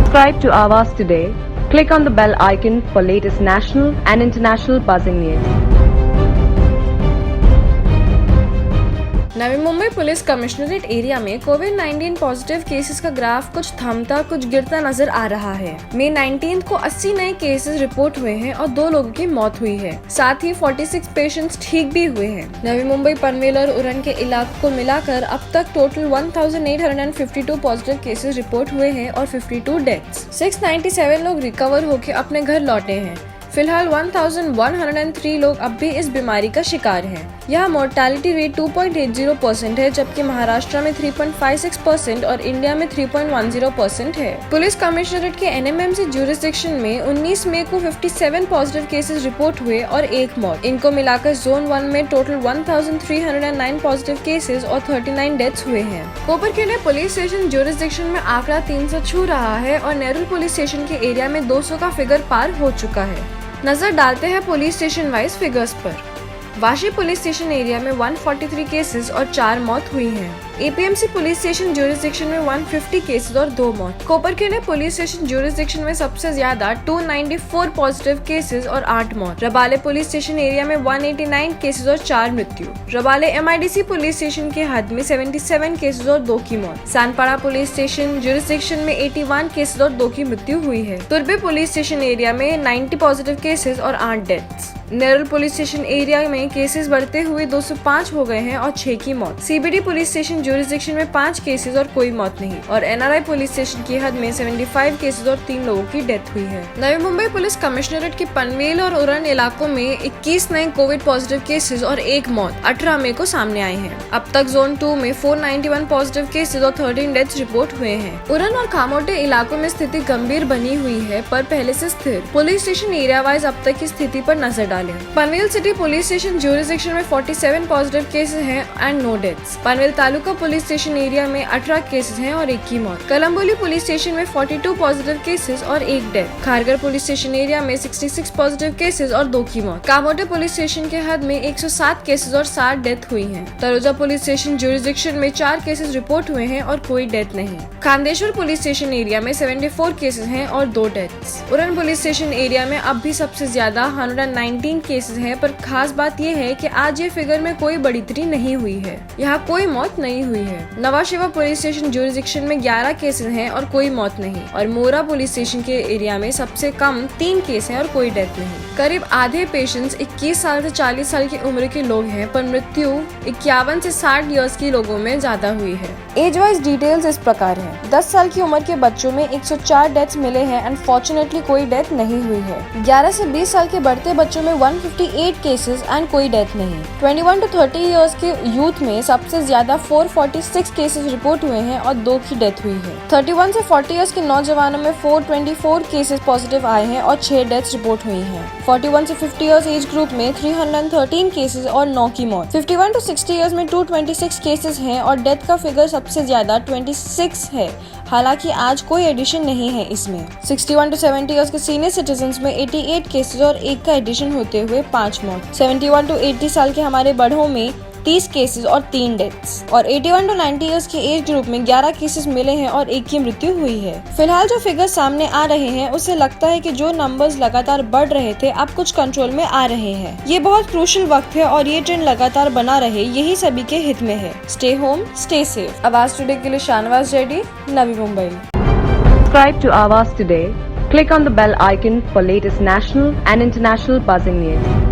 Subscribe to Avas today. Click on the bell icon for latest national and international buzzing news. Navi Mumbai police commissionerate area में कोविड-19 positive cases का graph कुछ थमता कुछ गिरता नजर आ रहा है। मई 19 को 80 नए केसेस रिपोर्ट हुए हैं और 2 लोगों की मौत हुई है। साथ ही 46 पेशेंट्स ठीक भी हुए हैं। नवी मुंबई, पनवेल और उरण के इलाकों को मिलाकर अब तक टोटल 1852 पॉजिटिव केसेस रिपोर्ट हुए हैं और 52 डेथ्स। 697 लोग रिकवर होकर अपने घर लौटे हैं। फिलहाल 1103 लोग अब भी इस बीमारी का शिकार हैं। यहाँ मोर्टालिटी रेट 2.80% है, जबकि महाराष्ट्र में 3.56% और इंडिया में 3.10% है। पुलिस कमिश्नरेट के NMMC ज्यूरिसडिक्शन में 19 मई को 57 पॉजिटिव केसेस रिपोर्ट हुए और 1 मौत। इनको मिलाकर जोन 1 में टोटल 1309 पॉजिटिव केसेस और 39 डेथ्स हुए हैं। कोपरखेड़े पुलिस स्टेशन ज्यूरिसडिक्शन में आंकड़ा 300 छू रहा है और नेरुल पुलिस स्टेशन के एरिया में 200 का फिगर पार हो चुका है। नजर डालते हैं पुलिस स्टेशन वाइज फिगर्स पर। वाशी पुलिस स्टेशन एरिया में 143 केसेस और 4 मौत हुई हैं। APMC पुलिस स्टेशन ज्यूरिसडिक्शन में 150 केसेस और 2 मौत। कोपरखेड़े पुलिस स्टेशन ज्यूरिसडिक्शन में सबसे ज्यादा 294 पॉजिटिव केसेस और 8 मौत। रबाले पुलिस स्टेशन एरिया में 189 केसेस और 4 मृत्यु। रबाले MIDC पुलिस स्टेशन के हद में 77 केसेस और 2 की मौत। सानपाड़ा पुलिस स्टेशन ज्यूरिसडिक्शन में 81 केसेस और 2 की मृत्यु हुई है। तुर्बे पुलिस स्टेशन एरिया में 90 पॉजिटिव केसेस और 8 deaths. Nerul police station area में केसेस बढ़ते हुए 205 हो गए हैं और 6 की मौत। CBD पुलिस स्टेशन ज्यूरिसडिक्शन में 5 केसेस और कोई मौत नहीं और NRI पुलिस स्टेशन की हद में 75 केसेस और 3 लोगों की डेथ हुई है। नवी मुंबई पुलिस कमिश्नरेट के पनवेल और उरण इलाकों में 21 नए कोविड पॉजिटिव केसेस और 1 मौत 18 मई को सामने आए हैं। अब तक जोन 2 में 491 पॉजिटिव केसेस और 13 डेथ्स रिपोर्ट हुए हैं। उरण और खामोटे इलाकों में स्थिति गंभीर बनी हुई है पर पहले से स्थिर। पुलिस स्टेशन एरिया वाइज अब तक की स्थिति पर नजर डालें। Panvel city police station jurisdiction में 47 पॉजिटिव केसेस हैं and no deaths. Panvel taluka police station area में 18 केसेस हैं और 1 की मौत। कलम्बोली पुलिस स्टेशन में 42 पॉजिटिव केसेस और 1 death. Kharghar police station area में 66 पॉजिटिव केसेस और 2 की मौत। कामोटे पुलिस स्टेशन के हद में 107 केसेस और 60 डेथ हुई है। तलोजा पुलिस स्टेशन ज्यूरिसडिक्शन में 4 केसेस रिपोर्ट हुए हैं और कोई डेथ नहीं। खांदेश्वर पुलिस स्टेशन एरिया में 74 केसेस हैं और 2 deaths. Uran police station area में अब भी सबसे ज्यादा 119 केसेस हैं, पर खास बात यह है कि आज ये फिगर में कोई बढ़ोतरी नहीं हुई है। यहाँ कोई मौत नहीं हुई है। नवाशिवा पुलिस स्टेशन ज्यूरिसडिक्शन में 11 केसेस हैं और कोई मौत नहीं और मोरा पुलिस स्टेशन के एरिया में सबसे कम 3 केस हैं और कोई डेथ नहीं। करीब आधे पेशेंट्स 21 साल से 40 साल की उम्र के लोग हैं, पर मृत्यु 51 से 60 इयर्स के लोगों में ज्यादा हुई है। एज वाइज डिटेल्स इस प्रकार है। 10 साल की उम्र के बच्चों में 104 डेथ्स मिले हैं एंड फॉर्चुनेटली कोई डेथ नहीं हुई है। 11 से 20 साल के बढ़ते बच्चों में 158 केसेस एंड कोई डेथ नहीं। 21 to 30 इयर्स के यूथ में सबसे ज्यादा 446 केसेस रिपोर्ट हुए हैं और 2 की डेथ हुई है। 31 से 40 इयर्स के नौजवानों में 424 केसेस पॉजिटिव आए हैं और 6 डेथ्स रिपोर्ट हुई हैं। 41 से 50 इयर्स एज ग्रुप में 313 केसेस और 9 की मौत। 51 to 60 इयर्स में 226 केसेस हैं और डेथ का फिगर सबसे ज्यादा 26 है। हालांकि आज कोई एडिशन नहीं है इसमें। 61 to 70 इयर्स के सीनियर सिटीजन्स में 88 केसेस और 1 का एडिशन होते हुए 5 मौत। 71 to 80 साल के हमारे बड़ों में 30 केसेस और 3 डेथ्स और 81 to 90 इयर्स के एज ग्रुप में 11 केसेस मिले हैं और 1 की मृत्यु हुई है। फिलहाल जो फिगर सामने आ रहे हैं उससे लगता है कि जो नंबर्स लगातार बढ़ रहे थे अब कुछ कंट्रोल में आ रहे हैं। ये बहुत क्रूशियल वक्त है और ये ट्रेंड लगातार बना रहे, यही सभी के हित में है। Stay home, stay safe. आवाज टुडे के लिए Shahnawaz Reddy, Navi Mumbai. Subscribe to Avas today. Click on the bell icon for latest national and international buzzing news.